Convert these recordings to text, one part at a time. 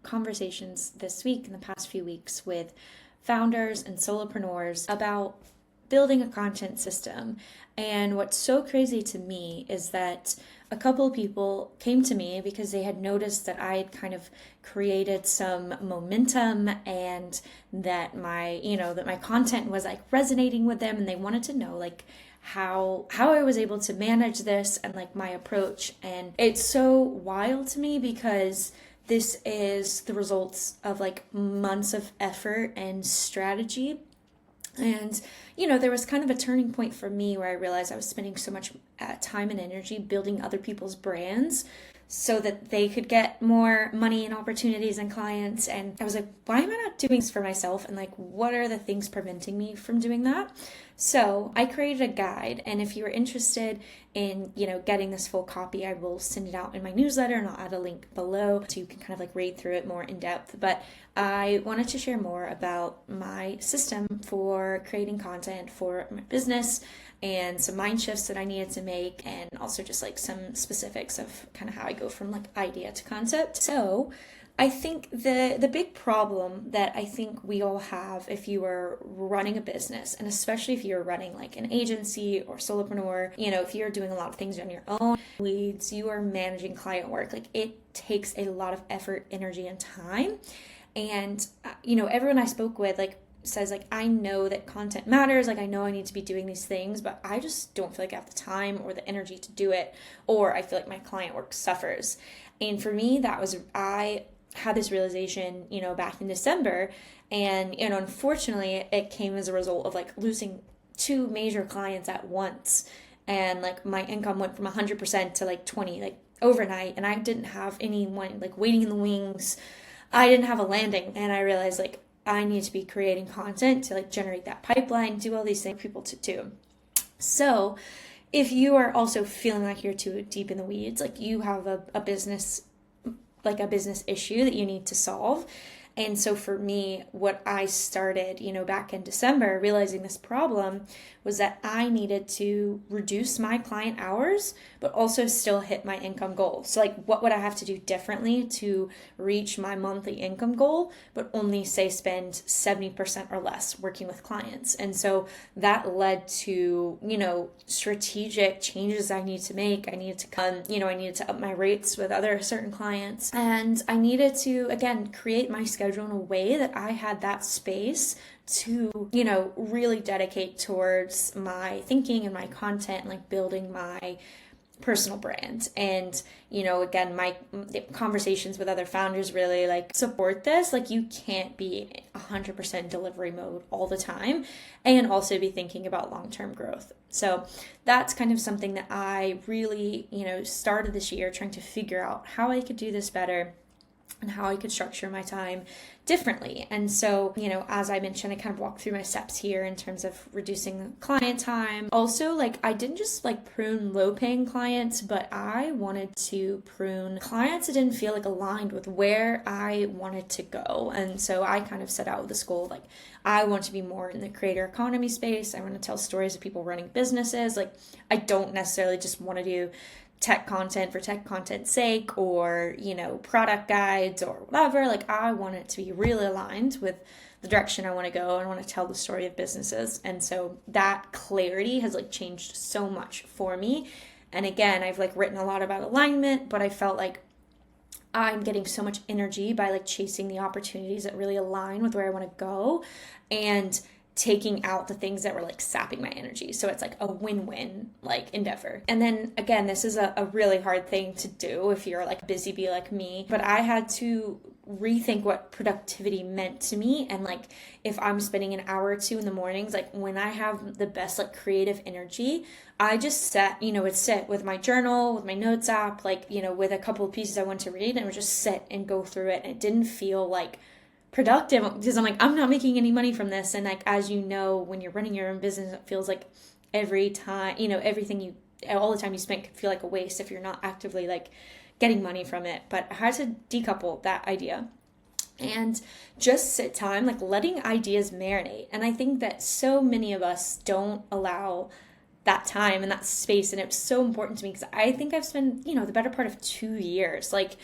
conversations this week, in the past few weeks, with founders and solopreneurs about building a content system. And what's so crazy to me is that a couple of people came to me because they had noticed that I had kind of created some momentum and that my content was like resonating with them, and they wanted to know like how I was able to manage this and like my approach. And it's so wild to me because this is the results of like months of effort and strategy. And, there was kind of a turning point for me where I realized I was spending so much time and energy building other people's brands so that they could get more money and opportunities and clients. And I was like, why am I not doing this for myself? And like, what are the things preventing me from doing that? So I created a guide. And if you're interested in, getting this full copy, I will send it out in my newsletter, and I'll add a link below so you can kind of like read through it more in depth. But I wanted to share more about my system for creating content for my business and some mind shifts that I needed to make, and also just like some specifics of kind of how I go from like idea to concept. So I think the big problem that I think we all have if you are running a business, and especially if you're running like an agency or solopreneur, if you're doing a lot of things on your own, leads, you are managing client work, like it takes a lot of effort, energy, and time. And, everyone I spoke with, like, says, like, I know that content matters. Like, I know I need to be doing these things, but I just don't feel like I have the time or the energy to do it. Or I feel like my client work suffers. And for me, I had this realization, back in December. And, unfortunately, it came as a result of, like, losing 2 major clients at once. And, like, my income went from 100% to, like, 20, like, overnight. And I didn't have anyone, like, waiting in the wings. I didn't have a landing, and I realized like I need to be creating content to like generate that pipeline, do all these things for people to do. So if you are also feeling like you're too deep in the weeds, like you have a business, like a business issue that you need to solve. And so for me, what I started, back in December, realizing this problem was that I needed to reduce my client hours, but also still hit my income goal. So like, what would I have to do differently to reach my monthly income goal, but only say spend 70% or less working with clients? And so that led to, strategic changes I need to make. I needed to up my rates with other certain clients. And I needed to, again, create my schedule in a way that I had that space to, really dedicate towards my thinking and my content, and like building my personal brand. And, again, my conversations with other founders really like support this. Like you can't be 100% delivery mode all the time and also be thinking about long-term growth. So that's kind of something that I really, started this year trying to figure out how I could do this better and how I could structure my time differently. And so, as I mentioned, I kind of walked through my steps here in terms of reducing the client time. Also, like I didn't just like prune low paying clients, but I wanted to prune clients that didn't feel like aligned with where I wanted to go. And so I kind of set out with this goal, like I want to be more in the creator economy space. I want to tell stories of people running businesses. Like I don't necessarily just want to do tech content for tech content's sake, or product guides or whatever. Like I want it to be really aligned with the direction I want to go. I want to tell the story of businesses. And so that clarity has like changed so much for me. And again, I've like written a lot about alignment, but I felt like I'm getting so much energy by like chasing the opportunities that really align with where I want to go, and taking out the things that were like sapping my energy. So it's like a win-win like endeavor. And then again, this is a really hard thing to do if you're like busy bee like me, but I had to rethink what productivity meant to me. And like if I'm spending an hour or 2 in the mornings, like when I have the best like creative energy, I just would sit with my journal, with my notes app, like with a couple of pieces I want to read, and would just sit and go through it. And it didn't feel like productive because I'm like, I'm not making any money from this. And like, as you know, when you're running your own business, it feels like every time, everything all the time you spend could feel like a waste if you're not actively like getting money from it. But I had to decouple that idea and just sit time, like letting ideas marinate. And I think that so many of us don't allow that time and that space. And it's so important to me because I think I've spent, the better part of 2 years, like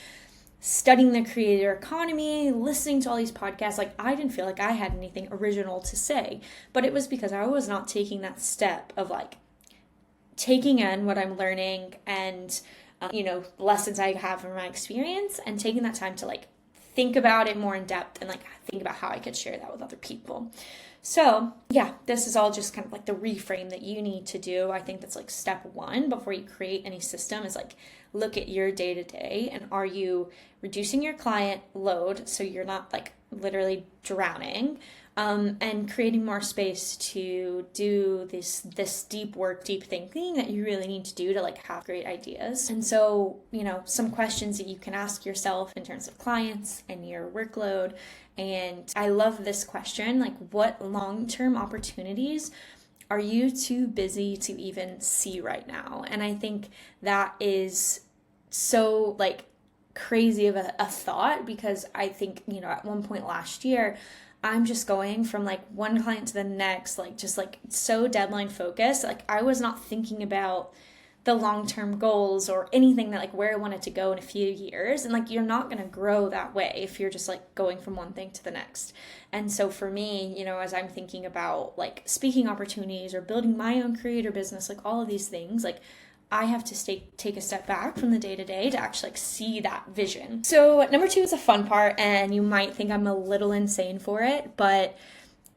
studying the creator economy, listening to all these podcasts, like I didn't feel like I had anything original to say. But it was because I was not taking that step of like taking in what I'm learning and, lessons I have from my experience and taking that time to like think about it more in depth and like think about how I could share that with other people. So yeah, this is all just kind of like the reframe that you need to do. I think that's like step one before you create any system is like look at your day to day and are you reducing your client load so you're not like literally drowning, and creating more space to do this deep work, deep thinking that you really need to do to like have great ideas. And so, some questions that you can ask yourself in terms of clients and your workload. And I love this question, like what long-term opportunities are you too busy to even see right now? And I think that is so like crazy of a thought because I think, at one point last year, I'm just going from like one client to the next, like just like so deadline focused. Like I was not thinking about the long-term goals or anything that like where I wanted to go in a few years. And like you're not going to grow that way if you're just like going from one thing to the next. And so for me, as I'm thinking about like speaking opportunities or building my own creator business, like all of these things, like I have to take a step back from the day-to-day to actually like see that vision. So number 2 is a fun part, and you might think I'm a little insane for it, but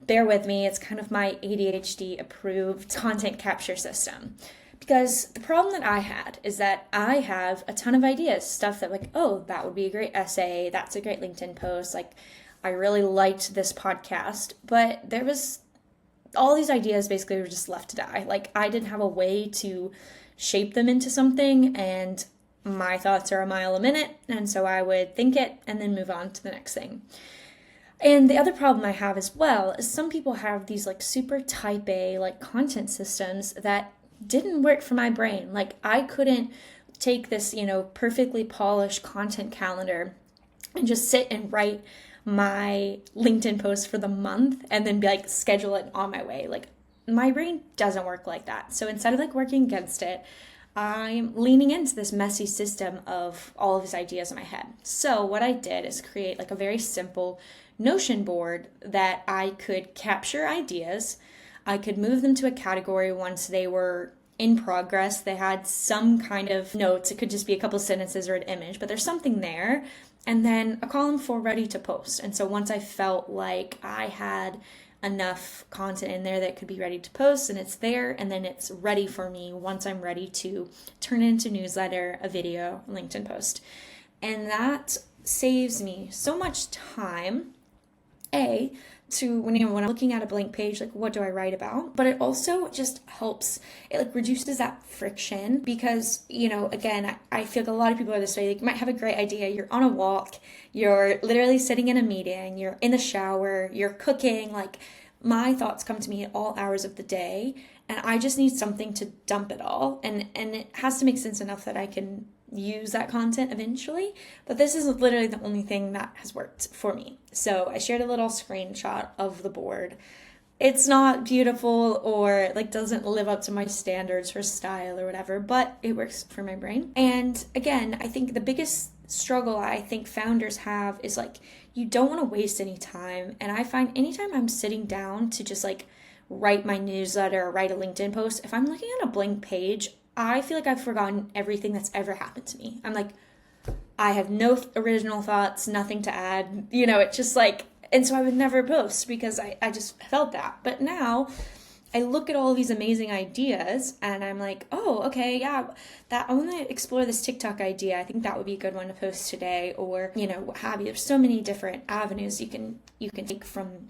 bear with me. It's kind of my ADHD approved content capture system. Because the problem that I had is that I have a ton of ideas, stuff that like, oh, that would be a great essay. That's a great LinkedIn post. Like I really liked this podcast, but there was all these ideas basically were just left to die. Like I didn't have a way to shape them into something, and my thoughts are a mile a minute, and so I would think it and then move on to the next thing. And the other problem I have as well is some people have these like super type A like content systems that didn't work for my brain. Like I couldn't take this, perfectly polished content calendar and just sit and write my LinkedIn post for the month and then be like schedule it on my way. Like my brain doesn't work like that. So instead of like working against it, I'm leaning into this messy system of all of his ideas in my head. So what I did is create like a very simple Notion board that I could capture ideas. I could move them to a category once they were in progress. They had some kind of notes. It could just be a couple sentences or an image, but there's something there. And then a column for ready to post. And so once I felt like I had enough content in there that could be ready to post, and it's there, and then it's ready for me once I'm ready to turn it into newsletter, a video, a LinkedIn post. And that saves me so much time, to when I'm looking at a blank page, like what do I write about? But it also just helps, it like reduces that friction because, again, I feel like a lot of people are this way. Like you might have a great idea, you're on a walk, you're literally sitting in a meeting, you're in the shower, you're cooking, like my thoughts come to me at all hours of the day, and I just need something to dump it all. And it has to make sense enough that I can use that content eventually, but this is literally the only thing that has worked for me. So I shared a little screenshot of the board. It's not beautiful or like doesn't live up to my standards for style or whatever, but it works for my brain. And again, I think the biggest struggle I think founders have is like you don't want to waste any time. And I find anytime I'm sitting down to just like write my newsletter or write a LinkedIn post, if I'm looking at a blank page, I feel like I've forgotten everything that's ever happened to me. I'm like, I have no original thoughts, nothing to add. It's just like, and so I would never post because I just felt that. But now I look at all these amazing ideas and I'm like, oh, okay, yeah, I want to explore this TikTok idea. I think that would be a good one to post today, or, what have you. There's so many different avenues you can take from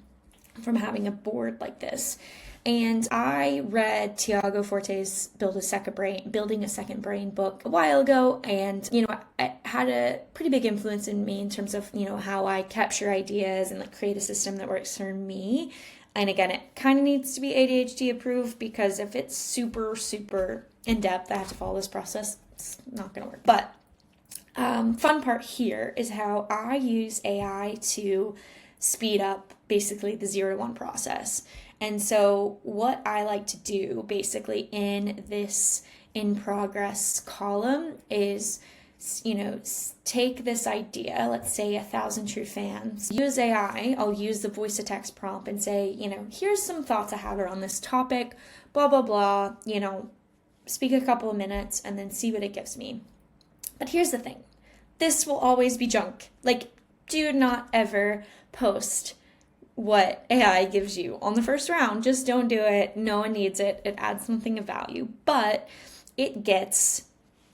having a board like this. And I read Tiago Forte's Building a Second Brain book a while ago. And, it had a pretty big influence in me in terms of, how I capture ideas and like create a system that works for me. And again, it kind of needs to be ADHD approved because if it's super, super in depth, I have to follow this process. It's not going to work. But fun part here is how I use AI to speed up basically the 0 to 1 process. And so what I like to do basically in this in progress column is take this idea, let's say 1,000 true fans, use AI, I'll use the voice to text prompt and say, here's some thoughts I have around this topic, blah, blah, blah, speak a couple of minutes and then see what it gives me. But here's the thing, this will always be junk. Like, do not ever post what AI gives you on the first round. Just don't do it. No one needs it. It adds something of value, but it gets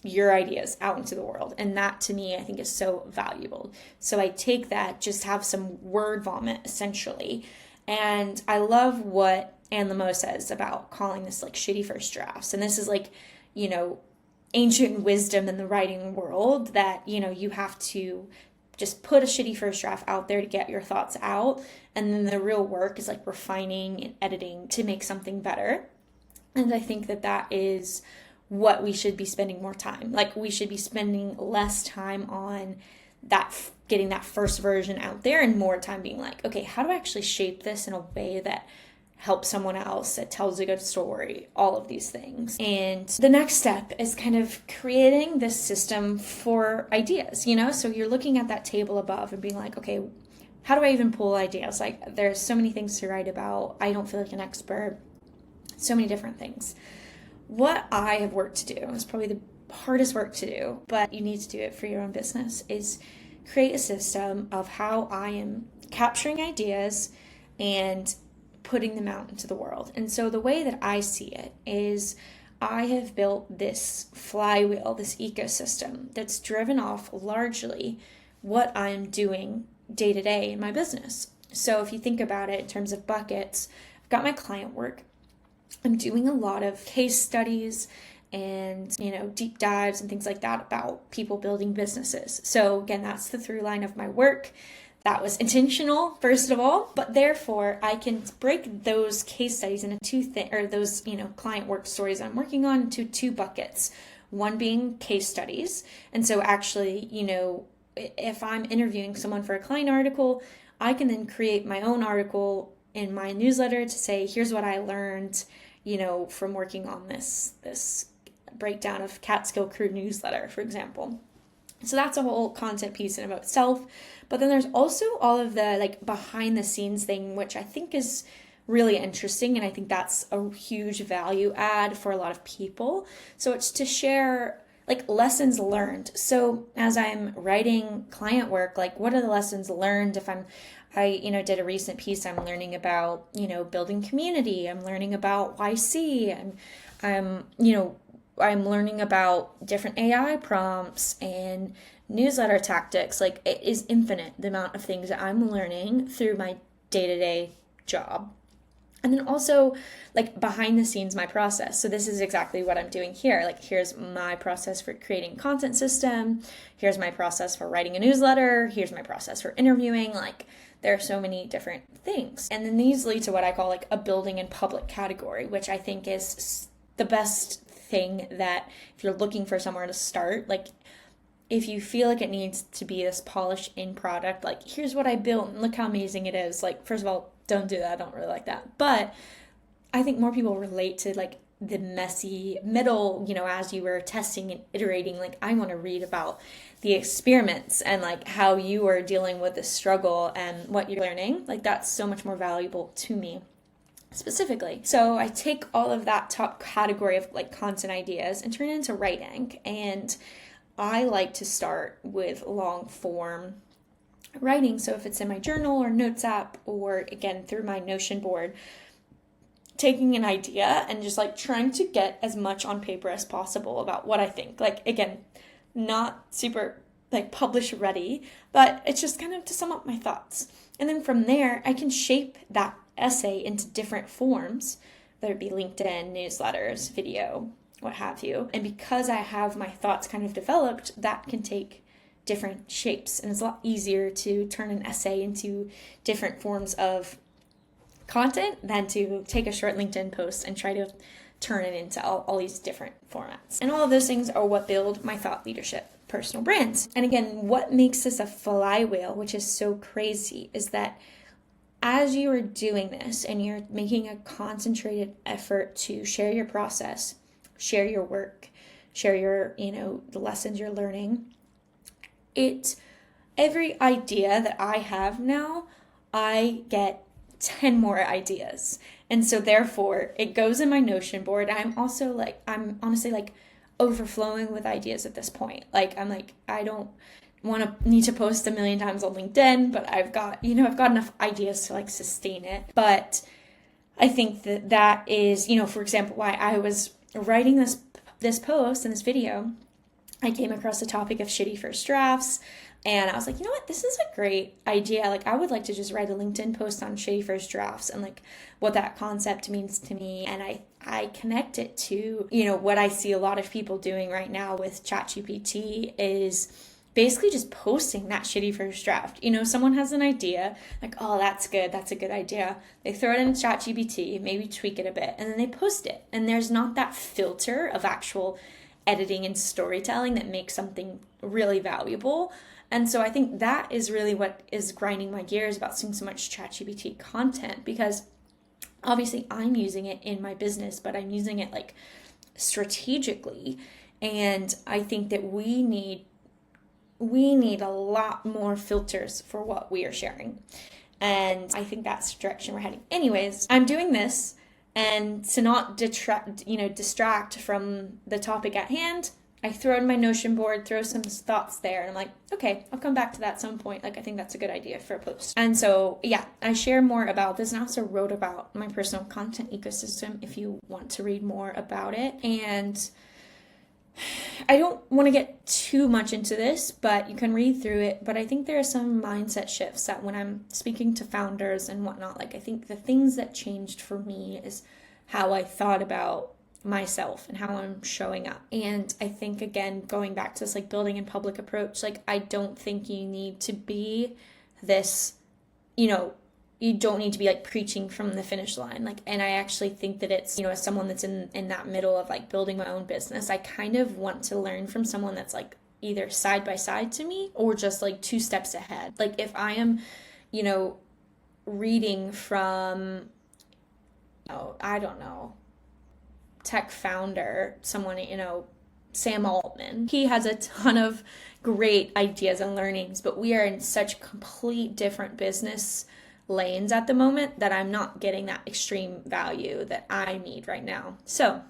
your ideas out into the world. And that to me, I think is so valuable. So I take that, just have some word vomit essentially. And I love what Anne Lamott says about calling this like shitty first drafts. And this is like, ancient wisdom in the writing world that, you have to just put a shitty first draft out there to get your thoughts out. And then the real work is like refining and editing to make something better. And I think that is what we should be spending more time. Like, we should be spending less time on that, getting that first version out there, and more time being like, okay, how do I actually shape this in a way that helps someone else, that tells a good story, all of these things. And the next step is kind of creating this system for ideas, so you're looking at that table above and being like, okay, how do I even pull ideas? Like, there's so many things to write about. I don't feel like an expert. So many different things. What I have worked to do, is probably the hardest work to do, but you need to do it for your own business, is create a system of how I am capturing ideas and putting them out into the world. And so the way that I see it is I have built this flywheel, this ecosystem that's driven off largely what I'm doing day to day in my business. So if you think about it in terms of buckets, I've got my client work. I'm doing a lot of case studies and, deep dives and things like that about people building businesses. So again, that's the through line of my work. That was intentional, first of all, but therefore I can break those case studies into those client work stories I'm working on into two buckets. One being case studies. And so actually, if I'm interviewing someone for a client article, I can then create my own article in my newsletter to say, here's what I learned, from working on this breakdown of Catskill Crew newsletter, for example. So that's a whole content piece in and of itself. But then there's also all of the like behind the scenes thing, which I think is really interesting. And I think that's a huge value add for a lot of people. So it's to share like lessons learned. So as I'm writing client work, like what are the lessons learned? If I did a recent piece, I'm learning about, building community. I'm learning about YC. I'm learning about different AI prompts and newsletter tactics. Like, it is infinite, the amount of things that I'm learning through my day-to-day job. And then also, like, behind the scenes, my process. So this is exactly what I'm doing here. Like, here's my process for creating a content system. Here's my process for writing a newsletter. Here's my process for interviewing. Like, there are so many different things. And then these lead to what I call, like, a building in public category, which I think is the best thing that if you're looking for somewhere to start, like, if you feel like it needs to be this polished in product, like, here's what I built and look how amazing it is. Like, first of all, don't do that. I don't really like that. But I think more people relate to like the messy middle, as you were testing and iterating. Like, I want to read about the experiments and like how you are dealing with the struggle and what you're learning. Like, that's so much more valuable to me specifically. So I take all of that top category of like content ideas and turn it into writing. And I like to start with long form writing. So if it's in my journal or notes app, or again through my Notion board, taking an idea and just like trying to get as much on paper as possible about what I think. Like, again, not super like publish ready, but it's just kind of to sum up my thoughts. And then from there, I can shape that essay into different forms, whether it be LinkedIn, newsletters, video, what have you. And because I have my thoughts kind of developed, that can take different shapes. And it's a lot easier to turn an essay into different forms of content than to take a short LinkedIn post and try to turn it into all these different formats. And all of those things are what build my thought leadership personal brands. And again, what makes this a flywheel, which is so crazy, is that as you are doing this and you're making a concentrated effort to share your process, share your work, share your, the lessons you're learning. Every idea that I have now, I get 10 more ideas. And so therefore it goes in my Notion board. I'm honestly like overflowing with ideas at this point. Like, I'm like, I don't need to post a million times on LinkedIn, but I've got enough ideas to like sustain it. But I think that is, for example, why I was writing this post and this video. I came across the topic of shitty first drafts, and I was like, you know what, this is a great idea. Like, I would like to just write a LinkedIn post on shitty first drafts and like what that concept means to me. And I connect it to, what I see a lot of people doing right now with ChatGPT is basically just posting that shitty first draft. Someone has an idea, like, oh, that's good, that's a good idea. They throw it in ChatGPT, maybe tweak it a bit, and then they post it. And there's not that filter of actual editing and storytelling that makes something really valuable. And so I think that is really what is grinding my gears about seeing so much ChatGPT content, because obviously I'm using it in my business, but I'm using it like strategically. And I think that we need a lot more filters for what we are sharing. And I think that's the direction we're heading. Anyways, I'm doing this, and to not distract from the topic at hand, I throw in my Notion board, throw some thoughts there, and I'm like, okay, I'll come back to that at some point. Like, I think that's a good idea for a post. And so, yeah, I share more about this, and I also wrote about my personal content ecosystem if you want to read more about it. And I don't want to get too much into this, but you can read through it. But I think there are some mindset shifts that when I'm speaking to founders and whatnot, like, I think the things that changed for me is how I thought about myself and how I'm showing up. And I think, again, going back to this like building in public approach, like, I don't think you need to be this, you don't need to be like preaching from the finish line. Like, and I actually think that it's, as someone that's in that middle of like building my own business, I kind of want to learn from someone that's like either side by side to me or just like 2 steps ahead. Like, if I am, reading from, I don't know, tech founder, someone, Sam Altman. He has a ton of great ideas and learnings, but we are in such complete different business lanes at the moment that I'm not getting that extreme value that I need right now. So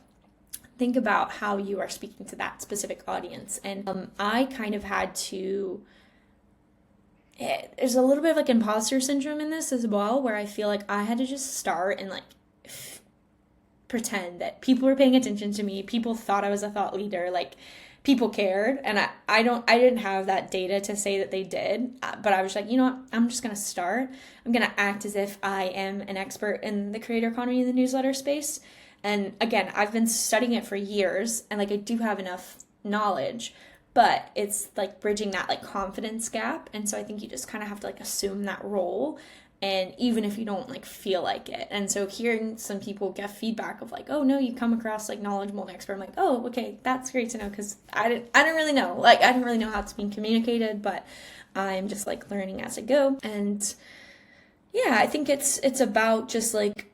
think about how you are speaking to that specific audience. And I kind of had to, there's a little bit of like imposter syndrome in this as well, where I feel like I had to just start and like pretend that people were paying attention to me. People thought I was a thought leader. Like, people cared, and I didn't have that data to say that they did, but I was like, you know what, I'm just going to start. I'm going to act as if I am an expert in the creator economy in the newsletter space. And again, I've been studying it for years, and like, I do have enough knowledge, but it's like bridging that like confidence gap. And so I think you just kind of have to like assume that role, and even if you don't like feel like it. And so hearing some people get feedback of like, oh no, you come across like knowledgeable and expert, I'm like, oh, okay, that's great to know, because I didn't really know. Like, I didn't really know how it's being communicated, but I'm just like learning as I go. And yeah, I think it's about just like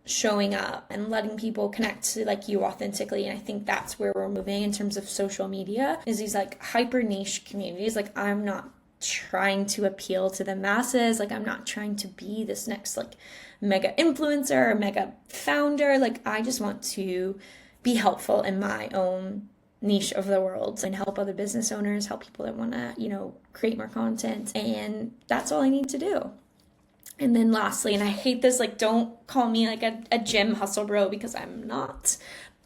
showing up and letting people connect to like you authentically. And I think that's where we're moving in terms of social media, is these like hyper niche communities. Like, I'm not trying to appeal to the masses. Like, I'm not trying to be this next like mega influencer or mega founder. Like, I just want to be helpful in my own niche of the world and help other business owners, help people that want to, create more content. And that's all I need to do. And then lastly, and I hate this, like, don't call me like a gym hustle bro, because I'm not.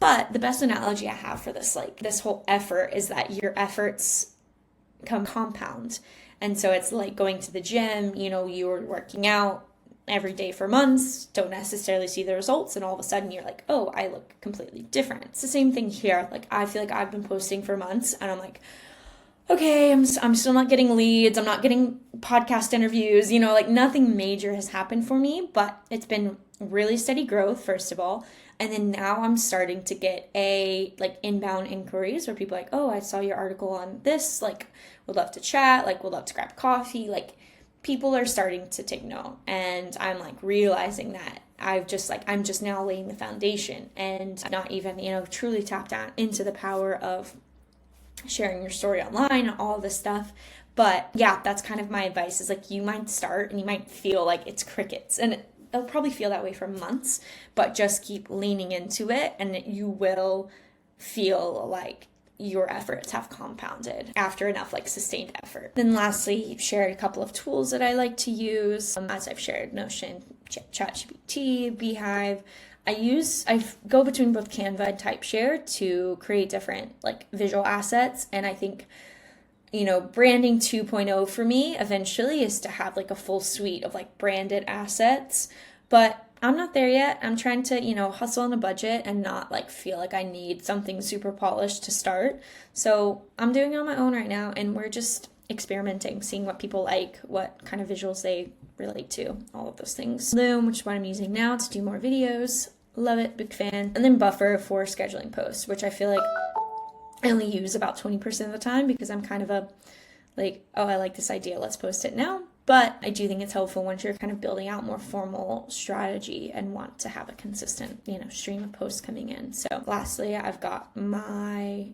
But the best analogy I have for this, like this whole effort, is that your efforts compound. And so it's like going to the gym, you're working out every day for months, don't necessarily see the results, and all of a sudden you're like, oh, I look completely different. It's the same thing here. Like, I feel like I've been posting for months, and I'm like, okay, I'm still not getting leads, I'm not getting podcast interviews, like nothing major has happened for me, but it's been really steady growth, first of all. And then now I'm starting to get inbound inquiries where people are like, oh, I saw your article on this, like, would love to chat, like, would love to grab coffee. Like, people are starting to take note, and I'm like realizing that I'm just now laying the foundation and not even, truly tapped down into the power of sharing your story online and all this stuff. But yeah, that's kind of my advice, is like, you might start and you might feel like it's crickets, and it'll probably feel that way for months, but just keep leaning into it and you will feel like your efforts have compounded after enough like sustained effort. Then lastly, shared a couple of tools that I like to use. As I've shared, Notion, ChatGPT, Beehive. I go between both Canva and Typeshare to create different like visual assets. And I think, branding 2.0 for me eventually is to have like a full suite of like branded assets. But I'm not there yet. I'm trying to, hustle on a budget and not like feel like I need something super polished to start. So I'm doing it on my own right now, and we're just experimenting, seeing what people like, what kind of visuals they relate to, all of those things. Loom, which is what I'm using now to do more videos. Love it, big fan. And then Buffer for scheduling posts, which I feel like I only use about 20% of the time because I'm kind of I like this idea, let's post it now. But I do think it's helpful once you're kind of building out more formal strategy and want to have a consistent, stream of posts coming in. So lastly, I've got my,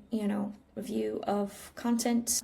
review of content,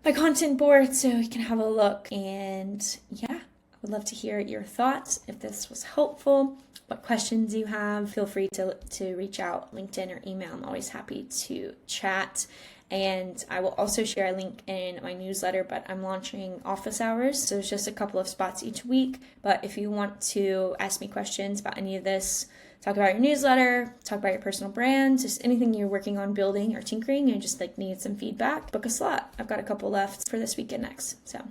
my content board, so you can have a look. And yeah, I would love to hear your thoughts. If this was helpful, what questions you have, feel free to reach out, LinkedIn or email. I'm always happy to chat. And I will also share a link in my newsletter, but I'm launching office hours. So there's just a couple of spots each week. But if you want to ask me questions about any of this, talk about your newsletter, talk about your personal brand, just anything you're working on building or tinkering, and just like need some feedback, book a slot. I've got a couple left for this week and next. So